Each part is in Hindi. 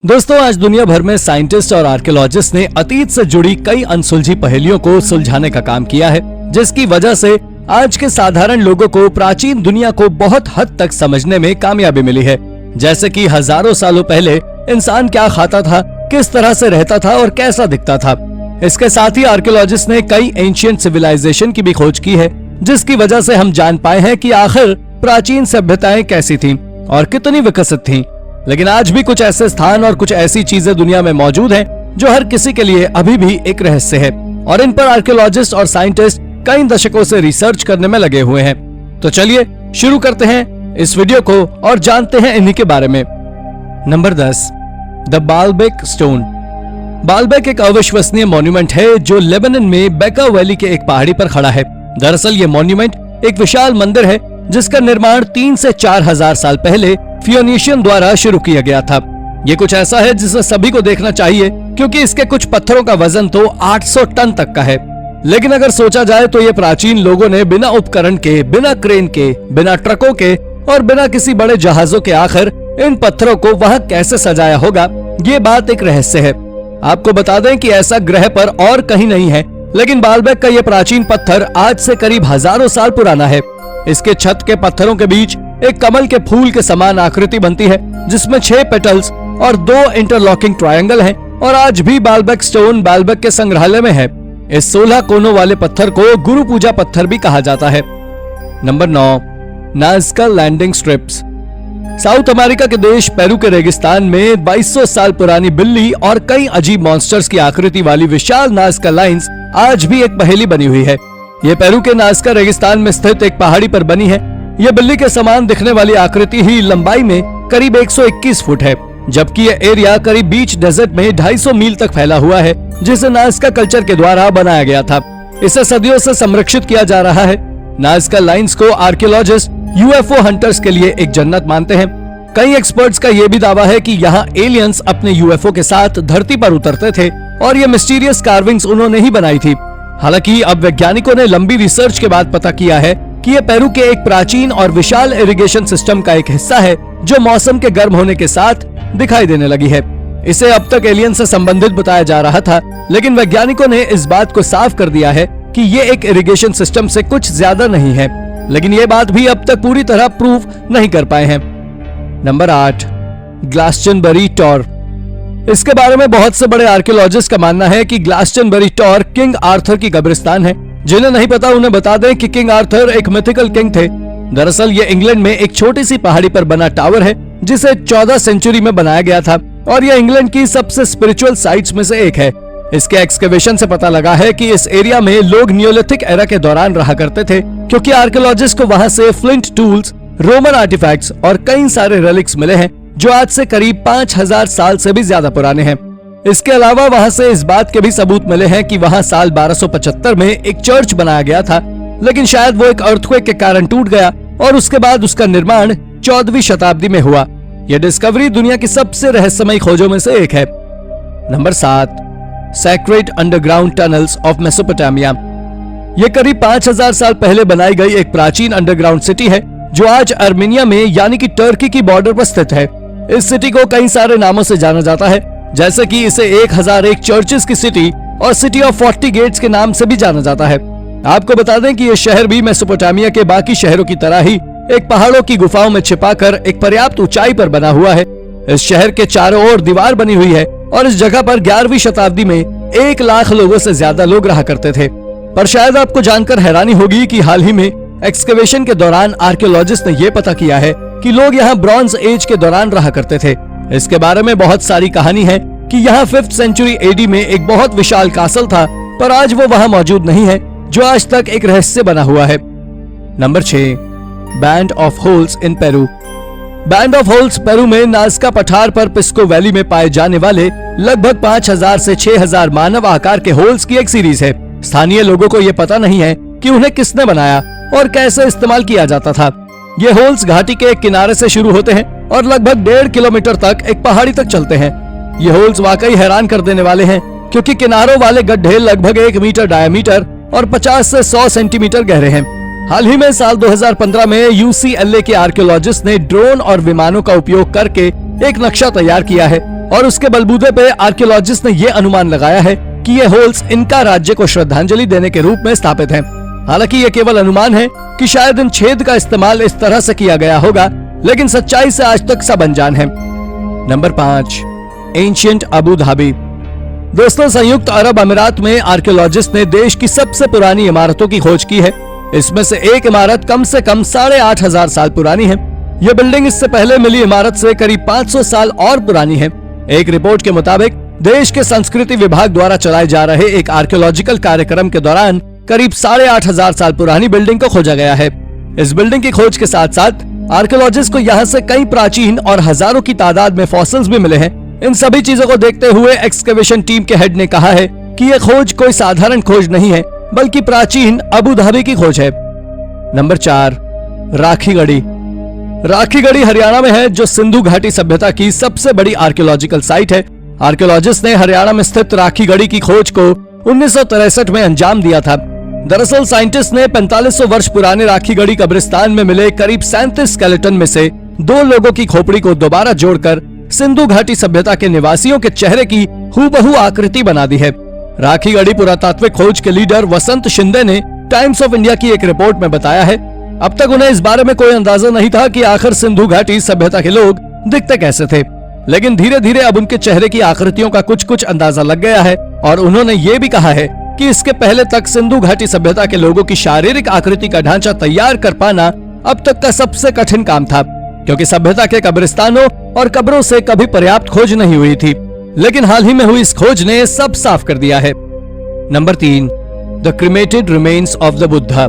दोस्तों, आज दुनिया भर में साइंटिस्ट और आर्कियोलॉजिस्ट ने अतीत से जुड़ी कई अनसुलझी पहेलियों को सुलझाने का काम किया है, जिसकी वजह से आज के साधारण लोगों को प्राचीन दुनिया को बहुत हद तक समझने में कामयाबी मिली है। जैसे कि हजारों सालों पहले इंसान क्या खाता था, किस तरह से रहता था और कैसा दिखता था। इसके साथ ही आर्कियोलॉजिस्ट ने कई एंशिएंट सिविलाइजेशन की भी खोज की है, जिसकी वजह से हम जान पाए हैं कि आखिर प्राचीन सभ्यताएं कैसी थीं और कितनी विकसित थीं। लेकिन आज भी कुछ ऐसे स्थान और कुछ ऐसी चीजें दुनिया में मौजूद हैं जो हर किसी के लिए अभी भी एक रहस्य है, और इन पर आर्कियोलॉजिस्ट और साइंटिस्ट कई दशकों से रिसर्च करने में लगे हुए हैं। तो चलिए शुरू करते हैं इस वीडियो को और जानते हैं इन्हीं के बारे में। Number 10, the Baalbek stone. Baalbek एक अविश्वसनीय मॉन्यूमेंट है जो लेबनान में बेका वैली के एक पहाड़ी पर खड़ा है। दरअसल ये मॉन्यूमेंट एक विशाल मंदिर है जिसका निर्माण 3 से 4 हजार साल पहले फियोनीशियन द्वारा शुरू किया गया था। ये कुछ ऐसा है जिसे सभी को देखना चाहिए, क्योंकि इसके कुछ पत्थरों का वजन तो 800 टन तक का है। लेकिन अगर सोचा जाए तो ये प्राचीन लोगों ने बिना उपकरण के, बिना क्रेन के, बिना ट्रकों के और बिना किसी बड़े जहाजों के आखिर इन पत्थरों को वहां कैसे सजाया होगा, ये बात एक रहस्य है। आपको बता दें कि ऐसा ग्रह पर और कहीं नहीं है, लेकिन बालबेक का ये प्राचीन पत्थर आज से करीब हजारों साल पुराना है। इसके छत के पत्थरों के बीच एक कमल के फूल के समान आकृति बनती है, जिसमें 6 पेटल्स और 2 इंटरलॉकिंग ट्रायंगल हैं, और आज भी बालबेक स्टोन बालबेक के संग्रहालय में है। इस 16 कोनों वाले पत्थर को गुरु पूजा पत्थर भी कहा जाता है। Number 9, Nazca landing strips. South America के देश पेरू के रेगिस्तान में 2200 साल पुरानी बिल्ली और कई अजीब मॉन्स्टर्स की आकृति वाली विशाल नाज़का लाइंस आज भी एक पहेली बनी हुई है। ये पेरू के नाज़का रेगिस्तान में स्थित एक पहाड़ी पर बनी है। ये बिल्ली के समान दिखने वाली आकृति ही लंबाई में करीब 121 फुट है, जबकि ये एरिया करीब बीच डेजर्ट में 250 मील तक फैला हुआ है, जिसे नाज़का कल्चर के द्वारा बनाया गया था। इसे सदियों से संरक्षित किया जा रहा है। नाज़का लाइंस को आर्कियोलॉजिस्ट यूएफओ हंटर्स के लिए एक जन्नत मानते हैं। कई एक्सपर्ट्स का ये भी दावा है कि यहाँ एलियंस अपने यूएफओ के साथ धरती पर उतरते थे और ये मिस्टीरियस कार्विंग्स उन्होंने ही बनाई थी। हालांकि अब वैज्ञानिकों ने लंबी रिसर्च के बाद पता किया है कि ये पेरू के एक प्राचीन और विशाल इरिगेशन सिस्टम का एक हिस्सा है, जो मौसम के गर्म होने के साथ दिखाई देने लगी है। इसे अब तक एलियन से संबंधित बताया जा रहा था, लेकिन वैज्ञानिकों ने इस बात को साफ कर दिया है कि ये एक इरिगेशन सिस्टम से कुछ ज्यादा नहीं है, लेकिन ये बात भी अब तक पूरी तरह प्रूव नहीं कर पाए हैं। Number 8, Glastonbury Tor. इसके बारे में बहुत से बड़े आर्कियोलॉजिस्ट का मानना है कि ग्लासटनबरी टॉर किंग आर्थर की कब्रिस्तान है। जिन्हें नहीं पता उन्हें बता दें कि किंग आर्थर एक मिथिकल किंग थे। दरअसल ये इंग्लैंड में एक छोटी सी पहाड़ी पर बना टावर है, जिसे 14 सेंचुरी में बनाया गया था, और यह इंग्लैंड की सबसे स्पिरिचुअल साइट्स में से एक है। इसके एक्सकेवेशन से पता लगा है कि इस एरिया में लोग नियोलिथिक एरा के दौरान रहा करते थे, क्योंकि आर्कियोलॉजिस्ट को वहां से फ्लिंट टूल्स, रोमन आर्टिफैक्ट्स और कई सारे रेलिक्स मिले हैं, जो आज से करीब 5000 साल से भी ज्यादा पुराने हैं। इसके अलावा वहां से इस बात के भी सबूत मिले हैं कि वहां साल 1275 में एक चर्च बनाया गया था, लेकिन शायद वो एक अर्थक्वेक के कारण टूट गया और उसके बाद उसका निर्माण 14वीं शताब्दी में हुआ। यह डिस्कवरी दुनिया की सबसे रहस्यमयी खोजों में से एक है। Number 7, sacred underground tunnels of Mesopotamia. ये करीब 5000 साल पहले बनाई गई एक प्राचीन अंडरग्राउंड सिटी है, जो आज आर्मेनिया में यानी कि टर्की की बॉर्डर पर स्थित है। इस सिटी को कई सारे नामों से जाना जाता है, जैसे कि इसे 1001 चर्चेस की सिटी और सिटी ऑफ 40 गेट्स के नाम से भी जाना जाता है। आपको बता दें कि यह शहर भी मेसोपोटामिया के बाकी शहरों की तरह ही एक पहाड़ों की गुफाओं में छिपाकर एक पर्याप्त ऊंचाई पर बना हुआ है। इस शहर के चारों ओर दीवार बनी हुई है, और इस जगह पर 11वीं शताब्दी में 1 लाख लोगों से ज्यादा लोग रहा करते थे। पर शायद आपको जानकर हैरानी होगी कि हाल ही में एक्सकेवेशन के दौरान आर्कियोलॉजिस्ट ने यह पता किया है कि लोग यहाँ ब्रॉन्ज एज के दौरान रहा करते थे। इसके बारे में बहुत सारी कहानी है कि यहाँ 5th सेंचुरी एडी में एक बहुत विशाल कासल था, पर आज वो वहाँ मौजूद नहीं है, जो आज तक एक रहस्य बना हुआ है। Number 6, band of holes in Peru. Band of holes Peru में नाज़का पठार पर पिस्को वैली में पाए जाने वाले लगभग 5000 से 6000 मानव आकार के होल्स की एक सीरीज है। स्थानीय लोगों को ये पता नहीं है कि उन्हें किसने बनाया और कैसे इस्तेमाल किया जाता था। ये होल्स घाटी के एक किनारे से शुरू होते हैं और लगभग 1.5 किलोमीटर तक एक पहाड़ी तक चलते हैं। ये होल्स वाकई हैरान कर देने वाले हैं, क्योंकि किनारों वाले गड्ढे लगभग 1 मीटर डायमीटर और 50 से 100 सेंटीमीटर गहरे हैं। हाल ही में साल 2015 में UCLA के आर्कियोलॉजिस्ट ने ड्रोन और विमानों का उपयोग करके एक नक्शा तैयार किया है, और उसके बलबूते पे आर्कियोलॉजिस्ट ने ये अनुमान लगाया है कि ये होल्स इनका राज्य को श्रद्धांजलि देने के रूप में स्थापित हैं। हालांकि ये केवल अनुमान है कि शायद इन छेद का इस्तेमाल इस तरह से किया गया होगा, लेकिन सच्चाई से आज तक सब अनजान है। Number 5, ancient Abu Dhabi. दोस्तों, संयुक्त अरब अमीरात में आर्कियोलॉजिस्ट ने देश की सबसे पुरानी इमारतों की खोज की है। इसमें से एक इमारत कम से कम 8,500 साल पुरानी है। यह बिल्डिंग इससे पहले मिली इमारत से करीब 500 साल और पुरानी है। एक रिपोर्ट के मुताबिक देश के संस्कृति विभाग द्वारा चलाए जा रहे एक आर्कियोलॉजिकल कार्यक्रम के दौरान करीब 8,500 साल पुरानी बिल्डिंग को खोजा गया है। इस बिल्डिंग की खोज के साथ साथ आर्कियोलॉजिस्ट को यहाँ से कई प्राचीन और हजारों की तादाद में फॉसिल्स भी मिले हैं। इन सभी चीजों को देखते हुए एक्सकवेशन टीम के हेड ने कहा है कि यह खोज कोई साधारण खोज नहीं है, बल्कि प्राचीन अबू धाबी की खोज है। नंबर 4, राखीगढ़ी। राखीगढ़ी हरियाणा में है, जो सिंधु घाटी सभ्यता की सबसे बड़ी आर्कियोलॉजिकल साइट है। आर्कियोलॉजिस्ट ने हरियाणा में स्थित राखीगढ़ी की खोज को 1963 में अंजाम दिया था। दरअसल साइंटिस्ट ने 4500 वर्ष पुराने राखीगढ़ी कब्रिस्तान में मिले करीब 37 स्केलेटन में से 2 लोगों की खोपड़ी को दोबारा जोड़कर सिंधु घाटी सभ्यता के निवासियों के चेहरे की हूबहू आकृति बना दी है। राखीगढ़ी पुरातात्विक खोज के लीडर वसंत शिंदे ने टाइम्स ऑफ इंडिया की एक रिपोर्ट में बताया है, अब तक उन्हें इस बारे में कोई अंदाजा नहीं था कि आखिर सिंधु घाटी सभ्यता के लोग दिखते कैसे थे, लेकिन धीरे धीरे अब उनके चेहरे की आकृतियों का कुछ कुछ अंदाजा लग गया है। और उन्होंने ये भी कहा है कि इसके पहले तक सिंधु घाटी सभ्यता के लोगों की शारीरिक आकृति का ढांचा तैयार कर पाना अब तक का सबसे कठिन काम था, क्योंकि सभ्यता के कब्रिस्तानों और कब्रों से कभी पर्याप्त खोज नहीं हुई थी। लेकिन हाल ही में हुई इस खोज ने सब साफ कर दिया है। Number 3, the cremated remains of the Buddha.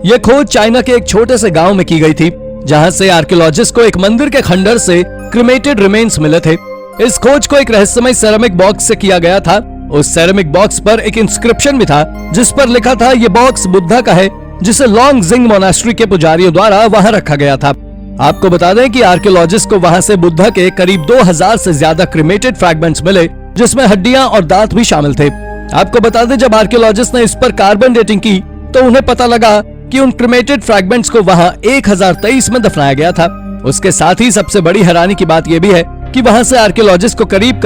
यह खोज चाइना के एक छोटे से गांव में की गई थी, जहां से आर्कियोलॉजिस्ट को एक मंदिर के खंडर से क्रीमेटेड रिमेन्स मिले थे। इस खोज को एक रहस्यमय सेरेमिक बॉक्स से किया गया था। उस सेरेमिक बॉक्स पर एक इंस्क्रिप्शन भी था, जिस पर लिखा था ये बॉक्स बुद्धा का है, जिसे लॉन्ग जिंग मोनास्ट्री के पुजारियों द्वारा वहां रखा गया था। आपको बता दें कि आर्कियोलॉजिस्ट को वहां से बुद्धा के करीब 2000 से ज्यादा क्रीमेटेड फ्रैगमेंट्स मिले, जिसमें हड्डियां और दांत भी शामिल थे। आपको बता दें, जब आर्कियोलॉजिस्ट ने इस पर कार्बन डेटिंग की तो उन्हें पता लगा कि उन क्रीमेटेड फ्रैगमेंट्स को वहां 1023 में दफनाया गया था। उसके साथ ही सबसे बड़ी हैरानी की बात यह भी है कि वहां से आर्कियोलॉजिस्ट को करीब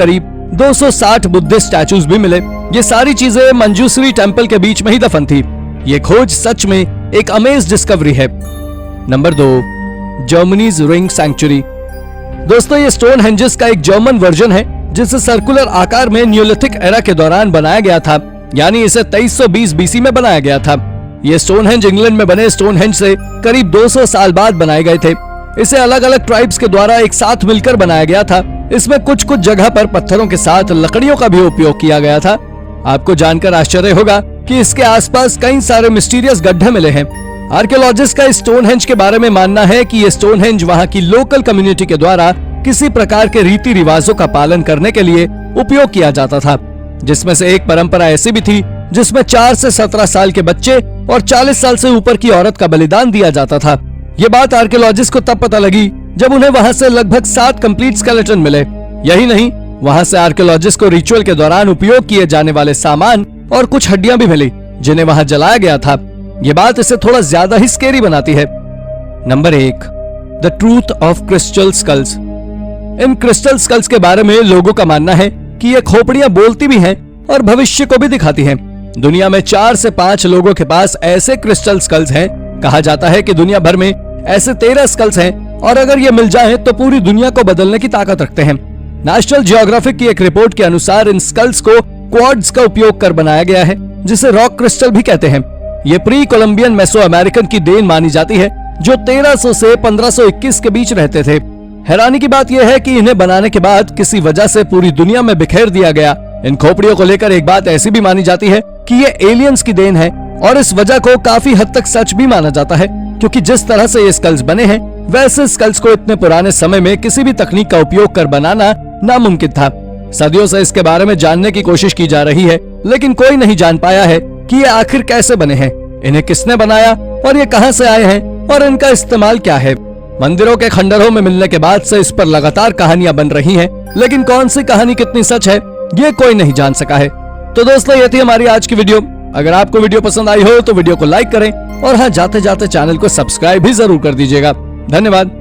260 बुद्धिस्ट स्टैचूज भी मिले। ये सारी चीजें मंजूश्री टेम्पल के बीच में ही दफन थी। ये खोज सच में एक अमेज डिस्कवरी है। Number 2, Germany's ring sanctuary. दोस्तों, ये स्टोन हेंजेस का एक जर्मन वर्जन है, जिसे सर्कुलर आकार में न्यूलिथिक एरा के दौरान बनाया गया था, यानी इसे 2320 बीसी में बनाया गया था। ये स्टोनहेंज इंग्लैंड में बने स्टोनहेंज से करीब 200 साल बाद बनाए गए थे। इसे अलग अलग ट्राइब्स के द्वारा एक साथ मिलकर बनाया गया था। इसमें कुछ कुछ जगह पर पत्थरों के साथ लकड़ियों का भी उपयोग किया गया था। आपको जानकर आश्चर्य होगा कि इसके आसपास कई सारे मिस्टीरियस गड्ढे मिले हैं। आर्कियोलॉजिस्ट का स्टोनहेंज के बारे में मानना है कि ये स्टोनहेंज वहां की लोकल कम्युनिटी के द्वारा किसी प्रकार के रीति रिवाजों का पालन करने के लिए उपयोग किया जाता था, जिसमें से एक परंपरा ऐसी भी थी जिसमें 4 से 17 साल के बच्चे और 40 साल से ऊपर की औरत का बलिदान दिया जाता था। ये बात आर्कियोलॉजिस्ट को तब पता लगी जब उन्हें वहां से लगभग 7 कंप्लीट स्केलेटन मिले। यही नहीं, वहां से आर्कियोलॉजिस्ट को रिचुअल के दौरान उपयोग किए जाने वाले सामान और कुछ हड्डियां भी मिली, जिन्हें वहां जलाया गया था। ये बात इसे थोड़ा ज्यादा ही स्केरी बनाती है। Number 1, the truth of crystal skulls. इन क्रिस्टल स्कल्स के बारे में लोगों का मानना है कि ये खोपड़ियां बोलती भी हैं और भविष्य को भी दिखाती हैं। दुनिया में 4 से 5 लोगों के पास ऐसे क्रिस्टल स्कल्स हैं। कहा जाता है कि दुनिया भर में ऐसे 13 स्कल्स हैं, और अगर ये मिल जाएं तो पूरी दुनिया को बदलने की ताकत रखते हैं। नेशनल जियोग्राफिक की एक रिपोर्ट के अनुसार इन स्कल्स को क्वार्ट्ज का उपयोग कर बनाया गया है, जिसे रॉक क्रिस्टल भी कहते हैं। ये प्री कोलंबियन मेसो अमेरिकन की देन मानी जाती है, जो 1300 से 1521 के बीच रहते थे। हैरानी की बात यह है कि इन्हें बनाने के बाद किसी वजह से पूरी दुनिया में बिखेर दिया गया। इन खोपड़ियों को लेकर एक बात ऐसी भी मानी जाती है कि ये एलियंस की देन है, और इस वजह को काफी हद तक सच भी माना जाता है, क्योंकि जिस तरह से ये स्कल्स बने हैं, वैसे स्कल्स को इतने पुराने समय में किसी भी तकनीक का उपयोग कर बनाना नामुमकिन था। सदियों से इसके बारे में जानने की कोशिश की जा रही है, लेकिन कोई नहीं जान पाया है कि ये आखिर कैसे बने हैं, इन्हें किसने बनाया और ये कहां से आए हैं और इनका इस्तेमाल क्या है। मंदिरों के खंडरों में मिलने के बाद से इस पर लगातार कहानियां बन रही हैं, लेकिन कौन सी कहानी कितनी सच है ये कोई नहीं जान सका है। तो दोस्तों, ये थी हमारी आज की वीडियो। अगर आपको वीडियो पसंद आई हो तो वीडियो को लाइक करें, और हाँ, जाते जाते चैनल को सब्सक्राइब भी जरूर कर दीजिएगा। धन्यवाद।